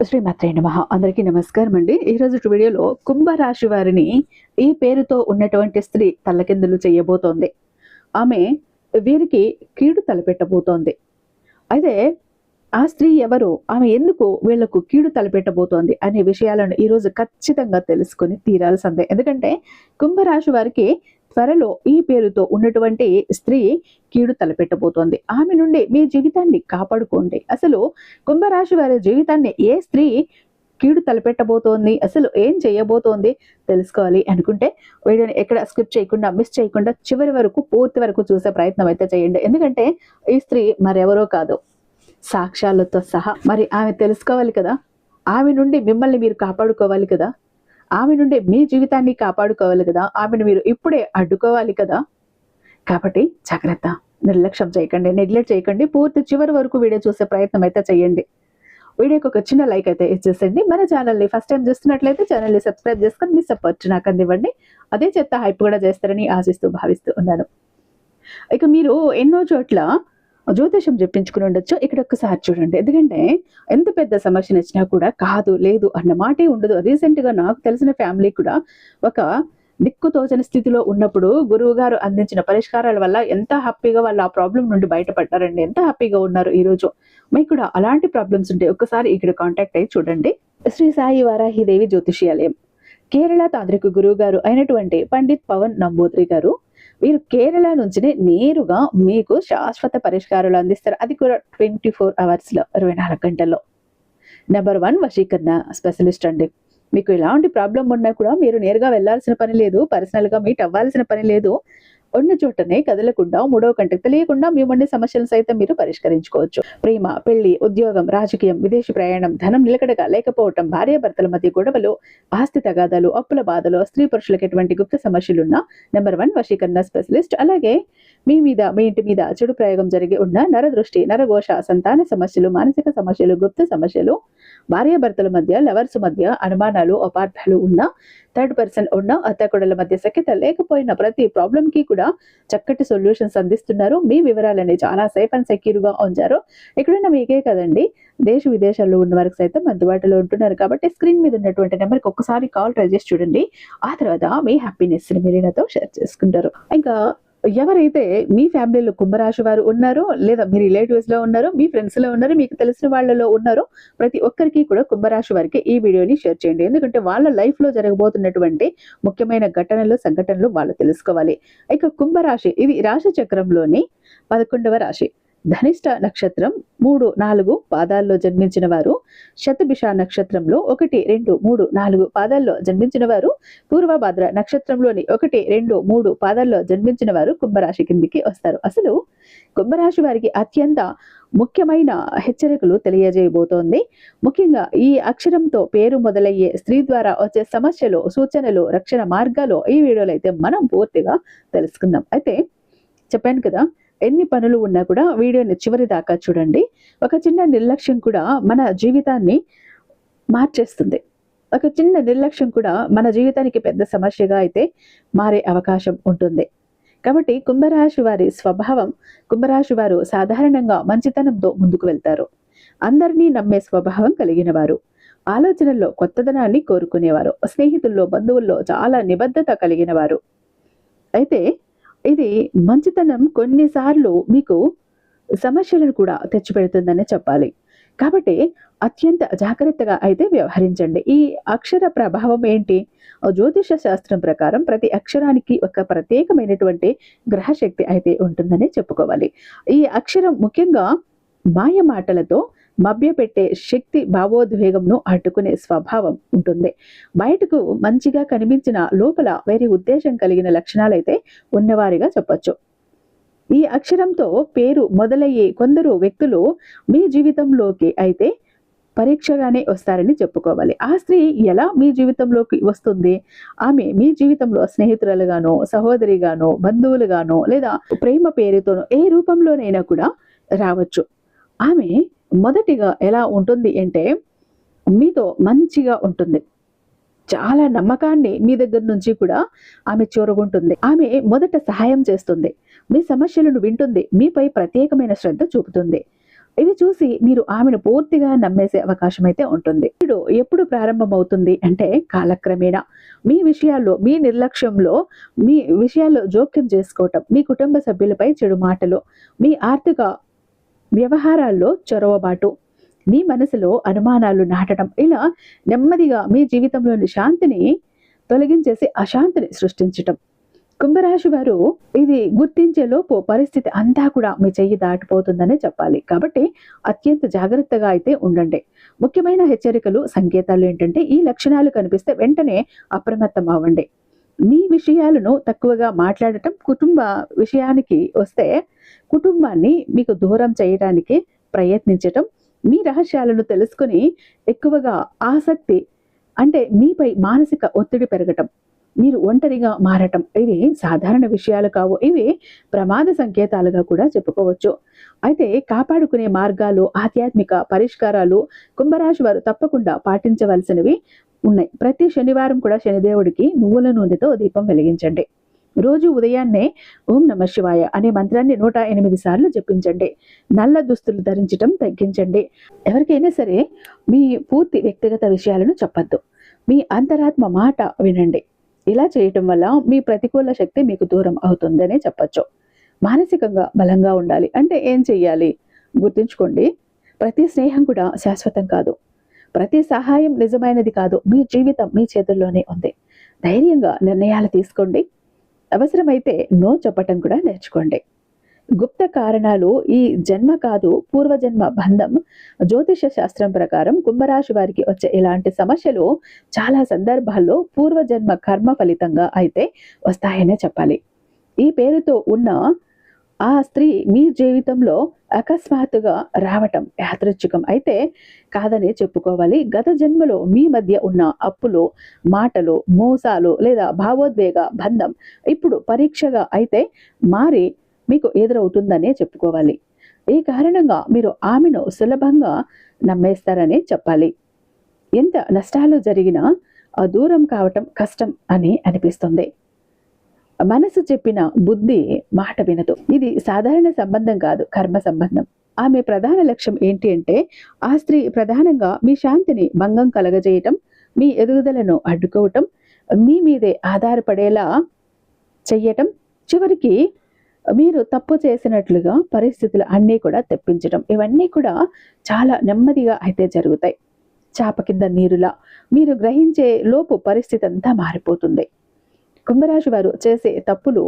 శ్రీమాత్రే నమః. అందరికీ నమస్కారం అండి. ఈరోజు వీడియోలో కుంభరాశి వారిని ఈ పేరుతో ఉన్నటువంటి స్త్రీ తల్లకిందులు చేయబోతోంది. ఆమె వీరికి కీడు తలపెట్టబోతోంది. అయితే ఆ స్త్రీ ఎవరు, ఆమె ఎందుకు వీళ్లకు కీడు తలపెట్టబోతోంది అనే విషయాలను ఈరోజు ఖచ్చితంగా తెలుసుకొని తీరాల్సిందే. ఎందుకంటే కుంభరాశి వారికి త్వరలో ఈ పేరుతో ఉన్నటువంటి స్త్రీ కీడు తలపెట్టబోతోంది. ఆమె నుండి మీ జీవితాన్ని కాపాడుకోండి. అసలు కుంభరాశి వారి జీవితాన్ని ఏ స్త్రీ కీడు తలపెట్టబోతోంది, అసలు ఏం చేయబోతోంది తెలుసుకోవాలి అనుకుంటే వీడియోని ఎక్కడ స్కిప్ చేయకుండా, మిస్ చేయకుండా చివరి వరకు, పూర్తి వరకు చూసే ప్రయత్నం అయితే చేయండి. ఎందుకంటే ఈ స్త్రీ మరెవరో కాదు, సాక్ష్యాలతో సహా. మరి ఆమె తెలుసుకోవాలి కదా, ఆమె నుండి మిమ్మల్ని మీరు కాపాడుకోవాలి కదా, ఆమె నుండి మీ జీవితాన్ని కాపాడుకోవాలి కదా, ఆమెను మీరు ఇప్పుడే అడ్డుకోవాలి కదా. కాబట్టి జాగ్రత్త, నిర్లక్ష్యం చేయకండి, నెగ్లెక్ట్ చేయకండి. పూర్తి చివరి వరకు వీడియో చూసే ప్రయత్నం అయితే చేయండి. వీడియోకి ఒక చిన్న లైక్ అయితే ఇచ్చేసండి. మన ఛానల్ని ఫస్ట్ టైం చూస్తున్నట్లయితే ఛానల్ని సబ్స్క్రైబ్ చేసుకొని మీ సపోర్ట్ నాకు అందివ్వండి. అదే చెత్త హైప్ కూడా చేస్తారని ఆశిస్తూ భావిస్తూ ఉన్నాను. ఇక మీరు ఎన్నో చోట్ల జ్యోతిషం చెప్పించుకుని ఉండొచ్చు. ఇక్కడ ఒక్కసారి చూడండి. ఎందుకంటే ఎంత పెద్ద సమస్య నచ్చినా కూడా కాదు, లేదు అన్న మాటే ఉండదు. రీసెంట్ గా నాకు తెలిసిన ఫ్యామిలీ కూడా ఒక దిక్కుతోచని స్థితిలో ఉన్నప్పుడు గురువు గారు అందించిన పరిష్కారాల వల్ల ఎంత హ్యాపీగా వాళ్ళు ఆ ప్రాబ్లం నుండి బయటపడ్డారండి. ఎంత హ్యాపీగా ఉన్నారు ఈ రోజు. మీకు కూడా అలాంటి ప్రాబ్లమ్స్ ఉంటే ఒక్కసారి ఇక్కడ కాంటాక్ట్ అయ్యి చూడండి. శ్రీ సాయి వారాహిదేవి జ్యోతిష్యాలయం, కేరళ తాంత్రిక గురువు గారు అయినటువంటి పండిత్ పవన్ నంబూద్రి గారు, వీరు కేరళ నుంచి నేరుగా మీకు శాశ్వత పరిష్కారాలు అందిస్తారు. అది కూడా 24 hours లో, 24 గంటల్లో. నెంబర్ 1 వశీకరణ స్పెషలిస్ట్ అండి. మీకు ఎలాంటి ప్రాబ్లం ఉన్నా కూడా మీరు నేరుగా వెళ్లాల్సిన పని లేదు, పర్సనల్ గా మీట్ అవ్వాల్సిన పని లేదు. ఉన్న చోటనే కదలకుండా, మూడవ కంటికి తెలియకుండా మీ మండి సమస్యలు సైతం మీరు పరిష్కరించుకోవచ్చు. ప్రేమ, పెళ్లి, ఉద్యోగం, రాజకీయం, విదేశీ ప్రయాణం, ధనం నిలకడగా లేకపోవటం, భార్యాభర్తల మధ్య గొడవలు, ఆస్తి తగాదాలు, అప్పుల బాధలు, స్త్రీ పురుషులకు ఎటువంటి గుప్త సమస్యలున్నా నెంబర్ 1 వశీకరణ స్పెషలిస్ట్. అలాగే మీ ఇంటి మీద చెడు ప్రయోగం జరిగి ఉన్న నరదృష్టి, నరఘోష, సంతాన సమస్యలు, మానసిక సమస్యలు, గుప్త సమస్యలు, భార్యాభర్తల మధ్య, లవర్స్ మధ్య అనుమానాలు, అపార్థాలు ఉన్న, థర్డ్ పర్సన్ ఉన్న, అత్తకొడల మధ్య సఖ్యత లేకపోయిన ప్రతి ప్రాబ్లం కి కూడా చక్కటి సొల్యూషన్స్ అందిస్తున్నారు. మీ వివరాలని చాలా సేఫ్ అండ్ సెక్యూర్ గా ఉంచారు. ఎక్కడైనా మీకే కదండి, దేశ విదేశాల్లో ఉన్న వారికి సైతం అందుబాటులో ఉంటున్నారు. కాబట్టి స్క్రీన్ మీద ఉన్నటువంటి నెంబర్కి ఒక్కసారి కాల్ ట్రై చేసి చూడండి. ఆ తర్వాత మీ హ్యాపీనెస్ ని మీరు నాతో షేర్ చేసుకుంటారు. ఇంకా ఎవరైతే మీ ఫ్యామిలీలో కుంభరాశి వారు ఉన్నారో, లేదా మీ రిలేటివ్స్ లో ఉన్నారో, మీ ఫ్రెండ్స్ లో ఉన్నారో, మీకు తెలిసిన వాళ్ళలో ఉన్నారో, ప్రతి ఒక్కరికి కూడా కుంభరాశి వారికి ఈ వీడియోని షేర్ చేయండి. ఎందుకంటే వాళ్ళ లైఫ్ లో జరగబోతున్నటువంటి ముఖ్యమైన సంఘటనలు వాళ్ళు తెలుసుకోవాలి. ఇక కుంభరాశి ఇది రాశి చక్రంలోని 11వ రాశి. ధనిష్ట నక్షత్రం 3, 4 పాదాల్లో జన్మించిన వారు, శతభిష నక్షత్రంలో 1, 2, 3, 4 పాదాల్లో జన్మించిన వారు, పూర్వభాద్ర నక్షత్రంలోని 1, 2, 3 పాదాల్లో జన్మించిన వారు కుంభరాశి కిందికి వస్తారు. అసలు కుంభరాశి వారికి అత్యంత ముఖ్యమైన హెచ్చరికలు తెలియజేయబోతోంది. ముఖ్యంగా ఈ అక్షరంతో పేరు మొదలయ్యే స్త్రీ ద్వారా వచ్చే సమస్యలు, సూచనలు, రక్షణ మార్గాలు ఈ వీడియోలో అయితే మనం పూర్తిగా తెలుసుకుందాం. అయితే చెప్పాను కదా, ఎన్ని పనులు ఉన్నా కూడా వీడియోని చివరి దాకా చూడండి. ఒక చిన్న నిర్లక్ష్యం కూడా మన జీవితాన్ని మార్చేస్తుంది. ఒక చిన్న నిర్లక్ష్యం కూడా మన జీవితానికి పెద్ద సమస్యగా అయితే మారే అవకాశం ఉంటుంది. కాబట్టి కుంభరాశి వారి స్వభావం, కుంభరాశి వారు సాధారణంగా మంచితనంతో ముందుకు వెళ్తారు. అందరినీ నమ్మే స్వభావం కలిగిన వారు, ఆలోచనల్లో కొత్తదనాన్ని కోరుకునేవారు, స్నేహితుల్లో, బంధువుల్లో చాలా నిబద్ధత కలిగిన వారు. అయితే ఇది మంచితనం కొన్నిసార్లు మీకు సమస్యలను కూడా తెచ్చిపెడుతుందని చెప్పాలి. కాబట్టి అత్యంత జాగ్రత్తగా అయితే వ్యవహరించండి. ఈ అక్షర ప్రభావం ఏంటి? జ్యోతిష శాస్త్రం ప్రకారం ప్రతి అక్షరానికి ఒక ప్రత్యేకమైనటువంటి గ్రహశక్తి అయితే ఉంటుందని చెప్పుకోవాలి. ఈ అక్షరం ముఖ్యంగా మాయ మాటలతో మభ్యపెట్టే శక్తి, భావోద్వేగంను అడ్డుకునే స్వభావం ఉంటుంది. బయటకు మంచిగా కనిపించిన లోపల వేరే ఉద్దేశం కలిగిన లక్షణాలైతే ఉన్నవారిగా చెప్పొచ్చు. ఈ అక్షరంతో పేరు మొదలయ్యే కొందరు వ్యక్తులు మీ జీవితంలోకి అయితే పరీక్షగానే వస్తారని చెప్పుకోవాలి. ఆ స్త్రీ ఎలా మీ జీవితంలోకి వస్తుంది? ఆమె మీ జీవితంలో స్నేహితురాలుగానో, సహోదరిగానో, బంధువులుగానో, లేదా ప్రేమ పేరుతోనో ఏ రూపంలోనైనా కూడా రావచ్చు. ఆమె మొదటిగా ఎలా ఉంటుంది అంటే మీతో మంచిగా ఉంటుంది. చాలా నమ్మకాన్ని మీ దగ్గర నుంచి కూడా ఆమె చూరగొంటుంది. ఆమె మొదట సహాయం చేస్తుంది, మీ సమస్యలను వింటుంది, మీపై ప్రత్యేకమైన శ్రద్ధ చూపుతుంది. ఇవి చూసి మీరు ఆమెను పూర్తిగా నమ్మేసే అవకాశం అయితే ఉంటుంది. ఇప్పుడు ఎప్పుడు ప్రారంభమవుతుంది అంటే కాలక్రమేణా మీ విషయాల్లో, మీ నిర్లక్ష్యంలో, మీ విషయాల్లో జోక్యం చేసుకోవటం, మీ కుటుంబ సభ్యులపై చెడు మాటలు, మీ ఆర్థిక వ్యవహారాల్లో చొరవబాటు, మీ మనసులో అనుమానాలు నాటడం, ఇలా నెమ్మదిగా మీ జీవితంలోని శాంతిని తొలగించేసి అశాంతిని సృష్టించటం. కుంభరాశి వారు ఇది గుర్తించే లోపు పరిస్థితి అంతా కూడా మీ చెయ్యి దాటిపోతుందనే చెప్పాలి. కాబట్టి అత్యంత జాగ్రత్తగా అయితే ఉండండి. ముఖ్యమైన హెచ్చరికలు, సంకేతాలు ఏంటంటే ఈ లక్షణాలు కనిపిస్తే వెంటనే అప్రమత్తం అవ్వండి. మీ విషయాలను తక్కువగా మాట్లాడటం, కుటుంబ విషయానికి వస్తే కుటుంబాన్ని మీకు దూరం చేయడానికి ప్రయత్నించటం, మీ రహస్యాలను తెలుసుకుని ఎక్కువగా ఆసక్తి అంటే మీపై మానసిక ఒత్తిడి పెరగటం, మీరు ఒంటరిగా మారటం, ఇది సాధారణ విషయాలు కావు. ఇవి ప్రమాద సంకేతాలుగా కూడా చెప్పుకోవచ్చు. అయితే కాపాడుకునే మార్గాలు, ఆధ్యాత్మిక పరిష్కారాలు కుంభరాశి వారు తప్పకుండా పాటించవలసినవి ఉన్నాయి. ప్రతి శనివారం కూడా శనిదేవుడికి నువ్వుల నూనెతో దీపం వెలిగించండి. రోజు ఉదయాన్నే ఓం నమ శివాయ అనే మంత్రాన్ని 108 సార్లు జపించండి. నల్ల దుస్తులు ధరించడం తగ్గించండి. ఎవరికైనా సరే మీ పూర్తి వ్యక్తిగత విషయాలను చెప్పద్దు. మీ అంతరాత్మ మాట వినండి. ఇలా చేయటం వల్ల మీ ప్రతికూల శక్తి మీకు దూరం అవుతుందనే చెప్పచ్చు. మానసికంగా బలంగా ఉండాలి అంటే ఏం చెయ్యాలి? గుర్తుంచుకోండి, ప్రతి స్నేహం కూడా శాశ్వతం కాదు. ప్రతి సహాయం నిజమైనది కాదు. మీ జీవితం మీ చేతుల్లోనే ఉంది. ధైర్యంగా నిర్ణయాలు తీసుకోండి. అవసరమైతే నో చెప్పటం కూడా నేర్చుకోండి. గుప్త కారణాలు ఈ జన్మ కాదు, పూర్వజన్మ బంధం. జ్యోతిష శాస్త్రం ప్రకారం కుంభరాశి వారికి వచ్చే ఇలాంటి సమస్యలు చాలా సందర్భాల్లో పూర్వజన్మ కర్మ ఫలితంగా అయితే వస్తాయనే చెప్పాలి. ఈ పేరుతో ఉన్న ఆ స్త్రీ మీ జీవితంలో అకస్మాత్తుగా రావటం యాదృచ్ఛికం అయితే కాదని చెప్పుకోవాలి. గత జన్మలో మీ మధ్య ఉన్న అప్పులు, మాటలు, మోసాలు లేదా భావోద్వేగ బంధం ఇప్పుడు పరీక్షగా అయితే మారి మీకు ఎదురవుతుందనే చెప్పుకోవాలి. ఈ కారణంగా మీరు ఆమెను సులభంగా నమ్మేస్తారనే చెప్పాలి. ఎంత నష్టాలు జరిగినా దూరం కావటం కష్టం అని అనిపిస్తుంది. మనసు చెప్పిన బుద్ధి మాట వినదు. ఇది సాధారణ సంబంధం కాదు, కర్మ సంబంధం. ఆమె ప్రధాన లక్ష్యం ఏంటి అంటే ఆ స్త్రీ ప్రధానంగా మీ శాంతిని భంగం కలగజేయటం, మీ ఎదుగుదలను అడ్డుకోవటం, మీ మీదే ఆధారపడేలా చెయ్యటం, చివరికి మీరు తప్పు చేసినట్లుగా పరిస్థితులు అన్నీ కూడా తెప్పించడం, ఇవన్నీ కూడా చాలా నెమ్మదిగా అయితే జరుగుతాయి. చాప కింద నీరులా మీరు గ్రహించే లోపు పరిస్థితి అంతా మారిపోతుంది. కుంభరాశి వారు చేసే తప్పులు,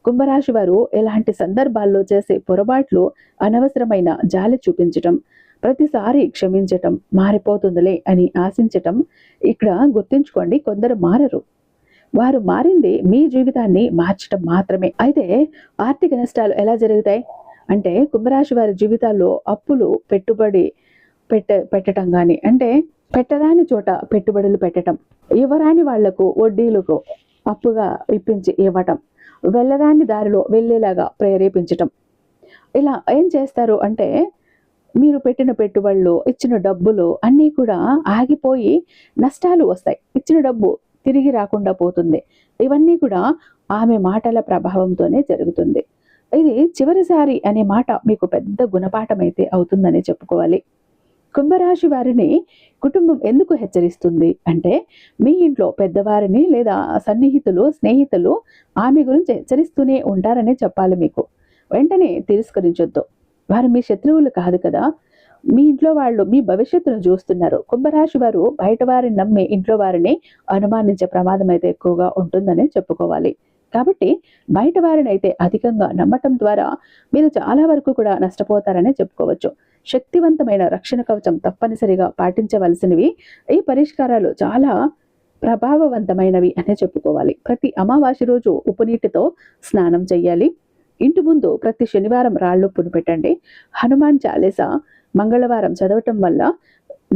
కుంభరాశి వారు ఎలాంటి సందర్భాల్లో చేసే పొరపాట్లు, అనవసరమైన జాలి చూపించటం, ప్రతిసారి క్షమించటం, మారిపోతుందిలే అని ఆశించటం. ఇక్కడ గుర్తుంచుకోండి, కొందరు మారరు. వారు మారింది మీ జీవితాన్ని మార్చటం మాత్రమే. అయితే ఆర్థిక నష్టాలు ఎలా జరుగుతాయి అంటే కుంభరాశి వారి జీవితాల్లో అప్పులు, పెట్టుబడి పెట్టడం కానీ, అంటే పెట్టరాని చోట పెట్టుబడులు పెట్టడం, ఇవ్వరాని వాళ్లకు వడ్డీలకు అప్పుగా ఇప్పించి ఇవ్వటం, వెళ్ళరాని దారిలో వెళ్ళేలాగా ప్రేరేపించటం. ఇలా ఏం చేస్తారు అంటే మీరు పెట్టిన పెట్టుబడులు, ఇచ్చిన డబ్బులు అన్నీ కూడా ఆగిపోయి నష్టాలు వస్తాయి. ఇచ్చిన డబ్బు తిరిగి రాకుండా పోతుంది. ఇవన్నీ కూడా ఆమె మాటల ప్రభావంతోనే జరుగుతుంది. ఇది చివరిసారి అనే మాట మీకు పెద్ద గుణపాఠం అయితే అవుతుందని చెప్పుకోవాలి. కుంభరాశి వారిని కుటుంబం ఎందుకు హెచ్చరిస్తుంది అంటే మీ ఇంట్లో పెద్దవారిని లేదా సన్నిహితులు, స్నేహితులు ఆమె గురించి హెచ్చరిస్తూనే ఉంటారనే చెప్పాలి. మీకు వెంటనే తిరస్కరించొద్దు. వారు మీ శత్రువులు కాదు కదా. మీ ఇంట్లో వాళ్ళు మీ భవిష్యత్తును చూస్తున్నారు. కుంభరాశి వారు బయట వారిని నమ్మి ఇంట్లో వారిని అనుమానించే ప్రమాదం అయితే ఎక్కువగా ఉంటుందని చెప్పుకోవాలి. కాబట్టి బయట వారిని అయితే అధికంగా నమ్మటం ద్వారా మీరు చాలా వరకు కూడా నష్టపోతారనే చెప్పుకోవచ్చు. శక్తివంతమైన రక్షణ కవచం తప్పనిసరిగా పాటించవలసినవి. ఈ పరిష్కారాలు చాలా ప్రభావవంతమైనవి అనే చెప్పుకోవాలి. ప్రతి అమావాస్య రోజు ఉప్పునీటితో స్నానం చేయాలి. ఇంటి ముందు ప్రతి శనివారం రాళ్ళుప్పును పెట్టండి. హనుమాన్ చాలీసా మంగళవారం చదవటం వల్ల,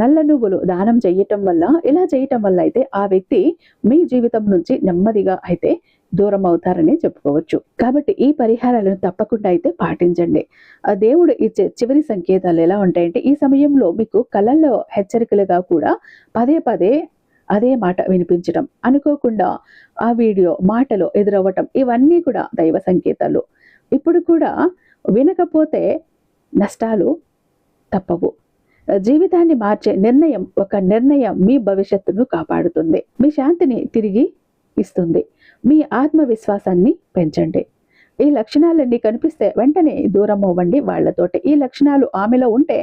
నల్ల నువ్వులు దానం చేయటం వల్ల, ఇలా చేయటం వల్ల అయితే ఆ వ్యక్తి మీ జీవితం నుంచి నెమ్మదిగా అయితే దూరం అవుతారని చెప్పుకోవచ్చు. కాబట్టి ఈ పరిహారాలను తప్పకుండా అయితే పాటించండి. ఆ దేవుడు ఇచ్చే చివరి సంకేతాలు ఎలా ఉంటాయంటే ఈ సమయంలో మీకు కళల్లో హెచ్చరికలుగా కూడా పదే పదే అదే మాట వినిపించడం, అనుకోకుండా ఆ వీడియో మాటలు ఎదురవ్వటం, ఇవన్నీ కూడా దైవ సంకేతాలు. ఇప్పుడు కూడా వినకపోతే నష్టాలు తప్పవు. జీవితాన్ని మార్చే ఒక నిర్ణయం మీ భవిష్యత్తును కాపాడుతుంది. మీ శాంతిని తిరిగి ఇస్తుంది. మీ ఆత్మవిశ్వాసాన్ని పెంచండి. ఈ లక్షణాలన్నీ కనిపిస్తే వెంటనే దూరం అవ్వండి వాళ్ళతోటి. ఈ లక్షణాలు ఆమెలో ఉంటే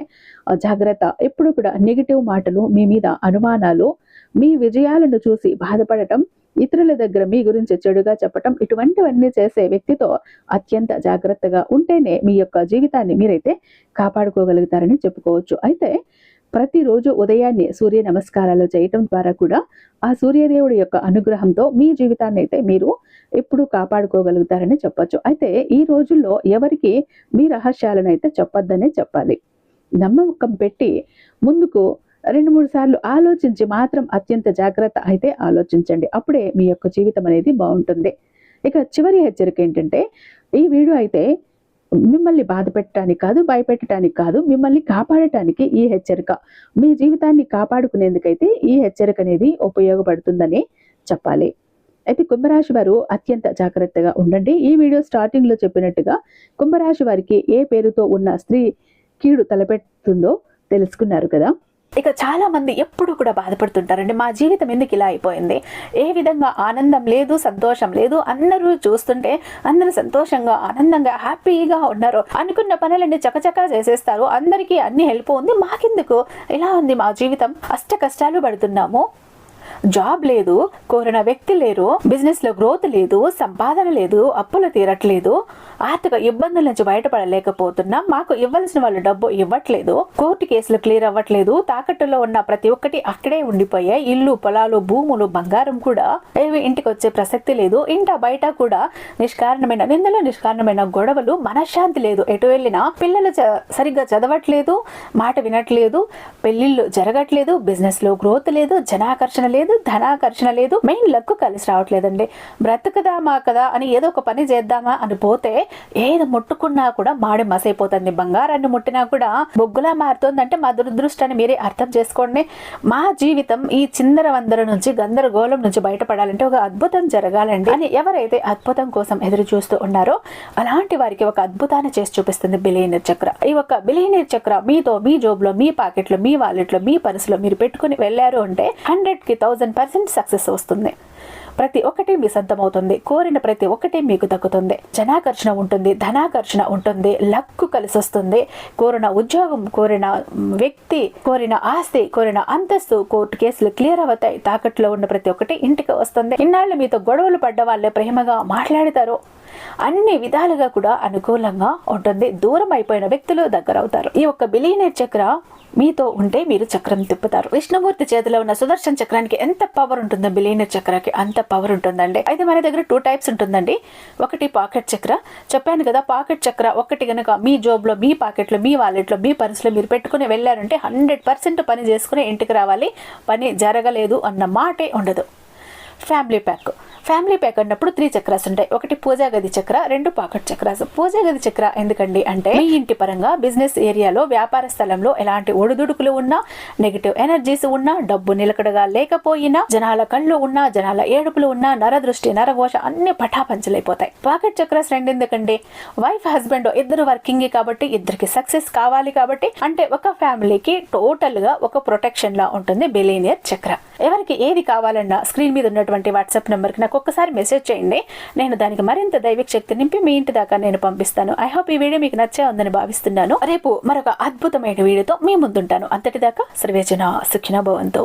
జాగ్రత్త. ఎప్పుడు కూడా నెగిటివ్ మాటలు, మీ మీద అనుమానాలు, మీ విజయాలను చూసి బాధపడటం, ఇతరుల దగ్గర మీ గురించి చెడుగా చెప్పటం, ఇటువంటివన్నీ చేసే వ్యక్తితో అత్యంత జాగ్రత్తగా ఉంటేనే మీ యొక్క జీవితాన్ని మీరైతే కాపాడుకోగలుగుతారని చెప్పుకోవచ్చు. అయితే ప్రతిరోజు ఉదయాన్నే సూర్య నమస్కారాలు చేయటం ద్వారా కూడా ఆ సూర్యదేవుడి యొక్క అనుగ్రహంతో మీ జీవితాన్ని అయితే మీరు ఎప్పుడు కాపాడుకోగలుగుతారని చెప్పొచ్చు. అయితే ఈ రోజుల్లో ఎవరికి మీ రహస్యాలను అయితే చెప్పొద్దనే చెప్పాలి. నమ్మకం పెట్టి ముందుకు 2-3 సార్లు ఆలోచించి మాత్రం అత్యంత జాగ్రత్త అయితే ఆలోచించండి. అప్పుడే మీ యొక్క జీవితం అనేది బాగుంటుంది. ఇక చివరి హెచ్చరిక ఏంటంటే, ఈ వీడియో అయితే మిమ్మల్ని బాధ పెట్టడానికి కాదు, భయపెట్టడానికి కాదు, మిమ్మల్ని కాపాడటానికి ఈ హెచ్చరిక. మీ జీవితాన్ని కాపాడుకునేందుకైతే ఈ హెచ్చరిక అనేది ఉపయోగపడుతుందని చెప్పాలి. అయితే కుంభరాశి వారు అత్యంత జాగ్రత్తగా ఉండండి. ఈ వీడియో స్టార్టింగ్ లో చెప్పినట్టుగా కుంభరాశి వారికి ఏ పేరుతో ఉన్న స్త్రీ కీడు తలపెడుతుందో తెలుసుకున్నారు కదా. ఇక చాలా మంది ఎప్పుడు కూడా బాధపడుతుంటారండి, మా జీవితం ఎందుకు ఇలా అయిపోయింది, ఏ విధంగా ఆనందం లేదు, సంతోషం లేదు, అందరూ చూస్తుంటే అందరూ సంతోషంగా ఆనందంగా హ్యాపీగా ఉన్నారు, అనుకున్న పనులన్నీ చకచకా చేసేస్తారు, అందరికీ అన్ని హెల్ప్ ఉంది, మాకెందుకు ఇలా ఉంది మా జీవితం, అష్ట కష్టాలు పడుతున్నాము, జాబ్ లేదు, కోరిన వ్యక్తి లేరు, బిజినెస్ లో గ్రోత్ లేదు, సంపాదన లేదు, అప్పులు తీరట్లేదు, ఆర్థిక ఇబ్బందుల నుంచి బయటపడలేకపోతున్నాం, మాకు ఇవ్వాల్సిన వాళ్ళు డబ్బు ఇవ్వట్లేదు, కోర్టు కేసులు క్లియర్ అవ్వట్లేదు, తాకట్టులో ఉన్న ప్రతి ఒక్కటి అక్కడే ఉండిపోయాయి, ఇల్లు, పొలాలు, భూములు, బంగారం కూడా ఏవి ఇంటికి వచ్చే ప్రసక్తి లేదు, ఇంట బయట కూడా నిష్కారణమైన నిందలు, నిష్కారణమైన గొడవలు, మనశ్శాంతి లేదు, ఎటు వెళ్ళినా పిల్లలు సరిగ్గా చదవట్లేదు, మాట వినట్లేదు, పెళ్లిళ్ళు జరగట్లేదు, బిజినెస్ లో గ్రోత్ లేదు, జనాకర్షణ లేదు, ధనాకర్షణ లేదు, మెయిన్ లక్ కలిసి రావట్లేదండి. బ్రతుకుదామా కదా అని ఏదో ఒక పని చేద్దామా అని పోతే ఏది ముట్టుకున్నా కూడా మాడి మసైపోతుంది, బంగారాన్ని ముట్టినా కూడా బొగ్గులా మారుతుందంటే మా దురదృష్టాన్ని మీరే అర్థం చేసుకోండి. మా జీవితం ఈ చిందర వందర నుంచి, గందరగోళం నుంచి బయటపడాలంటే ఒక అద్భుతం జరగాలండి అని ఎవరైతే అద్భుతం కోసం ఎదురు చూస్తూ ఉన్నారో అలాంటి వారికి ఒక అద్భుతాన్ని చేసి చూపిస్తుంది బిలియనీర్ చక్ర. ఈ ఒక బిలియనీర్ చక్ర మీతో, మీ జోబులో, మీ పాకెట్లో, మీ వాలెట్లో, మీ పర్సులో మీరు పెట్టుకుని వెళ్ళారు అంటే 100కి 1000% సక్సెస్ వస్తుంది. ప్రతి ఒక్కటి మీ సొంతమవుతుంది, కోరిన ప్రతి ఒక్కటి మీకు దక్కుతుంది, జనాకర్షణ ఉంటుంది, ధనాకర్షణ ఉంటుంది, లక్కు కలిసి వస్తుంది, కోరిన ఉద్యోగం, కోరిన వ్యక్తి, కోరిన ఆస్తి, కోరిన అంతస్తు, కోర్టు కేసులు క్లియర్ అవుతాయి, తాకట్లో ఉన్న ప్రతి ఒక్కటి ఇంటికి వస్తుంది, ఇన్నాళ్ళు మీతో గొడవలు పడ్డ వాళ్ళే ప్రేమగా మాట్లాడతారు, అన్ని విధాలుగా కూడా అనుకూలంగా ఉంటుంది, దూరం అయిపోయిన వ్యక్తులు దగ్గర అవుతారు. ఈ ఒక్క బిలియనీర్ చక్ర మీతో ఉంటే మీరు చక్రం తిప్పుతారు. విష్ణుమూర్తి చేతిలో ఉన్న సుదర్శన చక్రానికి ఎంత పవర్ ఉంటుందో బిలియనీర్ చక్రానికి అంత పవర్ ఉంటుందండి. అయితే మన దగ్గర 2 టైప్స్ ఉంటుందండి. ఒకటి పాకెట్ చక్ర, చెప్పాను కదా, పాకెట్ చక్ర ఒకటి గనక మీ జోబులో, మీ పాకెట్లో, మీ వాలెట్లో, మీ పర్సులో మీరు పెట్టుకుని వెళ్ళారంటే 100% పని చేసుకుని ఇంటికి రావాలి, పని జరగలేదు అన్న మాటే ఉండదు. ఫ్యామిలీ ప్యాక్ అన్నప్పుడు 3 చక్రాస్ ఉంటాయి. ఒకటి పూజా గది చక్ర, 2 పాకెట్ చక్రాస్. పూజా గది చక్ర ఎందుకండి అంటే మీ ఇంటి పరంగా, బిజినెస్ ఏరియాలో, వ్యాపార స్థలంలో ఎలాంటి ఒడిదుడుకులు ఉన్నా, నెగిటివ్ ఎనర్జీస్ ఉన్నా, డబ్బు నిలకడగా లేకపోయినా, జనాల కళ్ళు ఉన్నా, జనాల ఏడుపులు ఉన్నా, నరదృష్టి, నరఘోష అన్ని పటాపంచలైపోతాయి. పాకెట్ చక్రాస్ 2 ఎందుకండి, వైఫ్ హస్బెండ్ ఇద్దరు వర్కింగ్ కాబట్టి, ఇద్దరికి సక్సెస్ కావాలి కాబట్టి, అంటే ఒక ఫ్యామిలీకి టోటల్ గా ఒక ప్రొటెక్షన్ లా ఉంటుంది బిలియనీర్ చక్ర. ఎవరికి ఏది కావాలన్నా స్క్రీన్ మీద ఉన్నటువంటి వాట్సాప్ నెంబర్ కి నాకు ఒక్కసారి మెసేజ్ చేయండి, నేను దానికి మరింత దైవిక శక్తి నింపి మీ ఇంటి దాకా నేను పంపిస్తాను. ఐ హోప్ ఈ వీడియో మీకు నచ్చే ఉందని భావిస్తున్నాను. రేపు మరొక అద్భుతమైన వీడియోతో మీ ముందుంటాను. అంతటిదాకా సర్వేజన సుఖినో భవంతు.